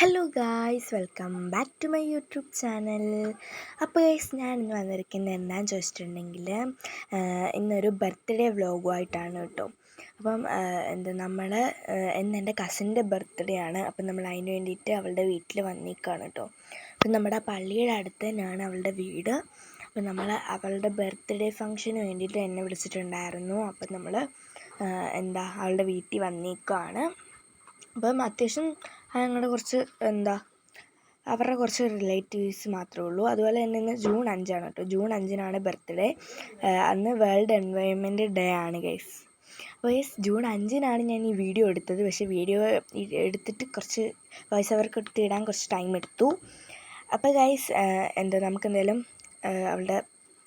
Hello guys, welcome back to my YouTube channel. അപ്പോൾ guys, ഞാൻ ഇന്ന് വന്നിരിക്കുന്നത് എന്താണെന്ന് ചോദിച്ചിട്ടുണ്ടെങ്കിൽ ഇന്നൊരു ബർത്ത്ഡേ വ്ലോഗുമായിട്ടാണ് കേട്ടോ. അപ്പം ഇന്ന് എൻ്റെ കസിൻ്റെ ബർത്ത്ഡേ ആണ്. അപ്പം നമ്മൾ അതിന് വേണ്ടിയിട്ട് അവളുടെ വീട്ടിൽ വന്നിരിക്കുകയാണ് കേട്ടോ. അപ്പം നമ്മുടെ പള്ളിയുടെ അടുത്ത് തന്നെയാണ് അവളുടെ വീട്. അപ്പം നമ്മൾ അവളുടെ ബർത്ത്ഡേ ഫംഗ്ഷന് വേണ്ടിയിട്ട് എന്നെ വിളിച്ചിട്ടുണ്ടായിരുന്നു. അപ്പം നമ്മൾ അവളുടെ വീട്ടിൽ വന്നിരിക്കുകയാണ്. അപ്പം അത്യാവശ്യം ഞങ്ങളുടെ കുറച്ച് അവരുടെ കുറച്ച് റിലേറ്റീവ്സ് മാത്രമേ ഉള്ളൂ. അതുപോലെ തന്നെ ഇന്ന് ജൂൺ 5 കേട്ടോ. June 5 birthday. അന്ന് വേൾഡ് എൻവയോൺമെൻറ്റ് ഡേ ആണ് ഗൈസ്. അപ്പോൾ ഗൈസ്, ജൂൺ 5 ഞാൻ ഈ വീഡിയോ എടുത്തത്. പക്ഷേ വീഡിയോ എടുത്തിട്ട് കുറച്ച് വോയിസ് ഓവർ ഇടാൻ കുറച്ച് ടൈം എടുത്തു. അപ്പോൾ ഗൈസ്, നമുക്ക് എന്തായാലും അവളുടെ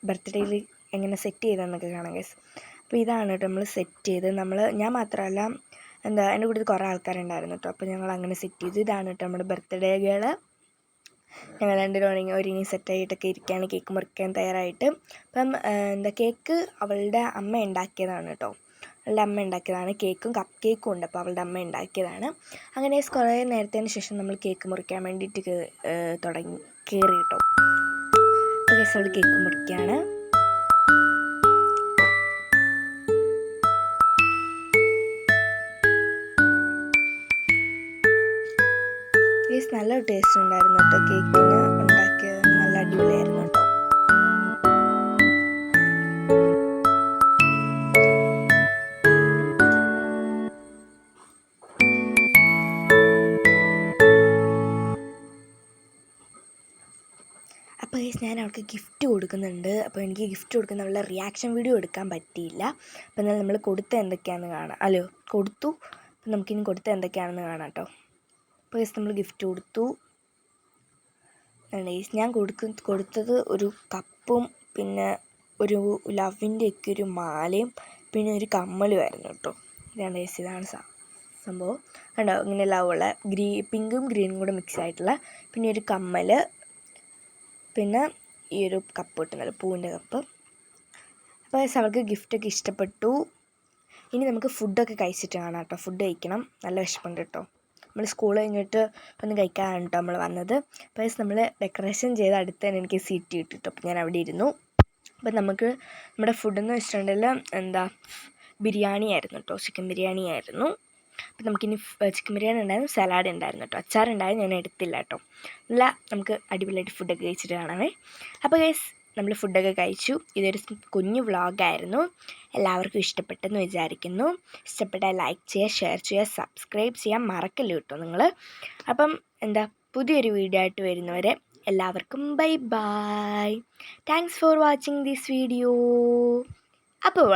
ബർത്ത്ഡേയിൽ എങ്ങനെ സെറ്റ് ചെയ്തതെന്നൊക്കെ കാണാം ഗൈസ്. അപ്പോൾ ഇതാണ് കേട്ടോ നമ്മൾ സെറ്റ് ചെയ്ത്. ഞാൻ മാത്രമല്ല, എൻ്റെ കൂടെ കുറേ ആൾക്കാരുണ്ടായിരുന്നു കേട്ടോ. അപ്പോൾ ഞങ്ങൾ അങ്ങനെ സെറ്റ് ചെയ്തു. ഇതാണ് കേട്ടോ നമ്മുടെ ബർത്ത്ഡേ ഗേൾ. ഞങ്ങൾ രണ്ടുപേരും ഒരുങ്ങി സെറ്റായിട്ടൊക്കെ ഇരിക്കുകയാണ്, കേക്ക് മുറിക്കാൻ തയ്യാറായിട്ട്. അപ്പം കേക്ക് അവളുടെ അമ്മ ഉണ്ടാക്കിയതാണ് കേട്ടോ. അവളുടെ അമ്മ ഉണ്ടാക്കിയതാണ്. കേക്കും കപ്പ് കേക്കും ഉണ്ട്. അപ്പോൾ അവളുടെ അമ്മ ഉണ്ടാക്കിയതാണ്. അങ്ങനെ കുറേ നേരത്തിന് ശേഷം നമ്മൾ കേക്ക് മുറിക്കാൻ വേണ്ടിയിട്ട് കയറി കേട്ടോ. അപ്പോൾ അവൾ കേക്ക് മുറിക്കുകയാണ്. നല്ല ടേസ്റ്റ് ഉണ്ടായിരുന്നു കേട്ടോ. കേക്കിന് ഉണ്ടാക്കിയത് നല്ല അടിപൊളിയായിരുന്നു കേട്ടോ. അപ്പോൾ ഞാൻ അവൾക്ക് ഗിഫ്റ്റ് കൊടുക്കുന്നുണ്ട്. അപ്പോൾ എനിക്ക് ഗിഫ്റ്റ് കൊടുക്കുന്ന അവളുടെ റിയാക്ഷൻ വീഡിയോ എടുക്കാൻ പറ്റിയില്ല. അപ്പോൾ എന്നാൽ നമ്മൾ കൊടുത്ത എന്തൊക്കെയാണെന്ന് കാണാം. കൊടുത്തു. അപ്പം നമുക്കിനി കൊടുത്ത എന്തൊക്കെയാണെന്ന് കാണാം കേട്ടോ. അപ്പോൾ നമ്മൾ ഗിഫ്റ്റ് കൊടുത്തു. ഞാൻ കൊടുത്തത് ഒരു കപ്പും പിന്നെ ഒരു ലവിൻ്റെയൊക്കെ ഒരു മാലയും പിന്നെ ഒരു കമ്മലുമായിരുന്നു കേട്ടോ. ഇതാണ് സംഭവം. കണ്ടോ, ഇങ്ങനെ ലവുള്ള പിങ്കും ഗ്രീനും കൂടെ മിക്സ് ആയിട്ടുള്ള പിന്നെ ഒരു കമ്മൽ, പിന്നെ ഈ ഒരു കപ്പ് കിട്ടുന്നല്ലോ, പൂവിൻ്റെ കപ്പ്. അപ്പോൾ അവൾക്ക് ഗിഫ്റ്റൊക്കെ ഇഷ്ടപ്പെട്ടു. ഇനി നമുക്ക് ഫുഡൊക്കെ കഴിച്ചിട്ട് കാണാം കേട്ടോ. ഫുഡ് കഴിക്കണം, നല്ല വിശപ്പുണ്ട് കേട്ടോ. നമ്മൾ സ്കൂൾ കഴിഞ്ഞിട്ട് ഒന്ന് കഴിക്കാനാണ് കേട്ടോ നമ്മൾ വന്നത്. അപ്പോൾ നമ്മൾ ഡെക്കറേഷൻ ചെയ്ത് അടുത്ത് തന്നെ എനിക്ക് സീറ്റ് കിട്ടിട്ടോ. അപ്പോൾ ഞാൻ അവിടെ ഇരുന്നു. അപ്പം നമ്മുടെ ഫുഡെന്ന് വെച്ചിട്ടുണ്ടെങ്കിൽ ബിരിയാണി ആയിരുന്നു കേട്ടോ. ചിക്കൻ ബിരിയാണി ആയിരുന്നു. അപ്പം നമുക്കിനി ചിക്കൻ ബിരിയാണി ഉണ്ടായിരുന്നു, സലാഡ് ഉണ്ടായിരുന്നു കേട്ടോ. അച്ചാറുണ്ടായിരുന്നു, ഞാൻ എടുത്തില്ല കേട്ടോ. നമുക്ക് അടിപൊളിയായിട്ട് ഫുഡൊക്കെ കഴിച്ചിട്ട് കാണാമേ. അപ്പോൾ ഗൈസ്, നമ്മൾ ഫുഡൊക്കെ കഴിച്ചു. ഇതൊരു കുഞ്ഞു വ്ളോഗായിരുന്നു. എല്ലാവർക്കും ഇഷ്ടപ്പെട്ടെന്ന് വിചാരിക്കുന്നു. ഇഷ്ടപ്പെട്ടാൽ ലൈക്ക് ചെയ്യുക, ഷെയർ ചെയ്യുക, സബ്സ്ക്രൈബ് ചെയ്യാൻ മറക്കല്ലോ കേട്ടോ നിങ്ങൾ. അപ്പം പുതിയൊരു വീഡിയോ ആയിട്ട് വരുന്നവരെ എല്ലാവർക്കും bye bye. Thanks for watching this video. അപ്പോൾ